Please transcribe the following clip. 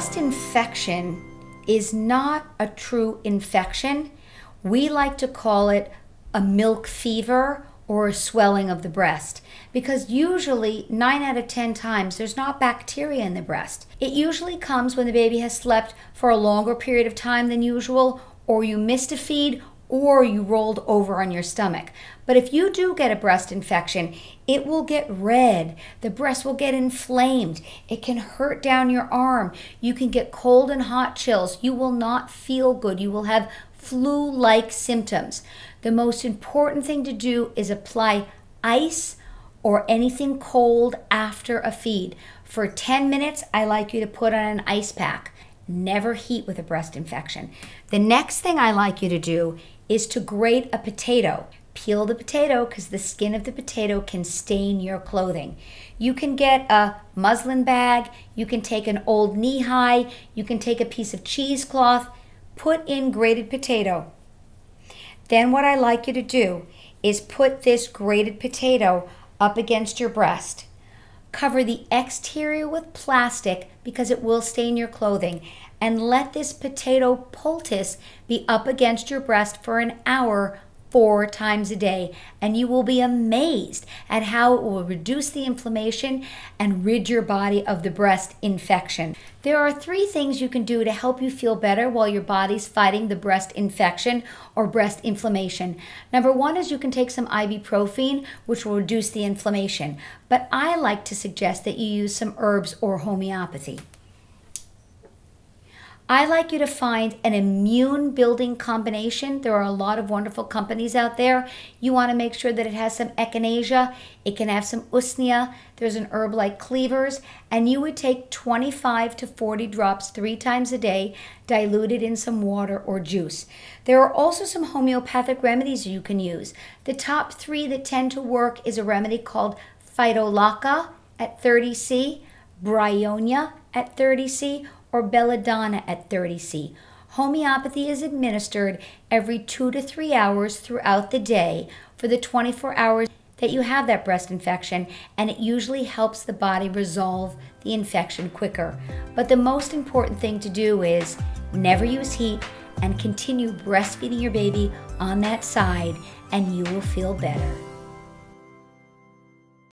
breast infection is not a true infection. We like to call it a milk fever or a swelling of the breast, because usually 9 out of 10 times there's not bacteria in the breast. It usually comes when the baby has slept for a longer period of time than usual, or you missed a feed, or you rolled over on your stomach. But if you do get a breast infection, it will get red. The breast will get inflamed. It can hurt down your arm. You can get cold and hot chills. You will not feel good. You will have flu-like symptoms. The most important thing to do is apply ice or anything cold after a feed. For 10 minutes, I like you to put on an ice pack. Never heat with a breast infection. The next thing I like you to do is to grate a potato. Peel the potato because the skin of the potato can stain your clothing. You can get a muslin bag, you can take an old knee-high, you can take a piece of cheesecloth, put in grated potato. Then what I like you to do is put this grated potato up against your breast. Cover the exterior with plastic because it will stain your clothing, and let this potato poultice be up against your breast for an hour 4 times a day, and you will be amazed at how it will reduce the inflammation and rid your body of the breast infection. There are 3 things you can do to help you feel better while your body's fighting the breast infection or breast inflammation. Number 1 is you can take some ibuprofen, which will reduce the inflammation, but I like to suggest that you use some herbs or homeopathy. I like you to find an immune building combination. There are a lot of wonderful companies out there. You want to make sure that it has some echinacea. It can have some usnea. There's an herb like cleavers. And you would take 25 to 40 drops 3 times a day, diluted in some water or juice. There are also some homeopathic remedies you can use. The top 3 that tend to work is a remedy called Phytolacca at 30C, Bryonia at 30C, or belladonna at 30C. Homeopathy is administered every 2 to 3 hours throughout the day for the 24 hours that you have that breast infection, and it usually helps the body resolve the infection quicker. But the most important thing to do is never use heat and continue breastfeeding your baby on that side, and you will feel better.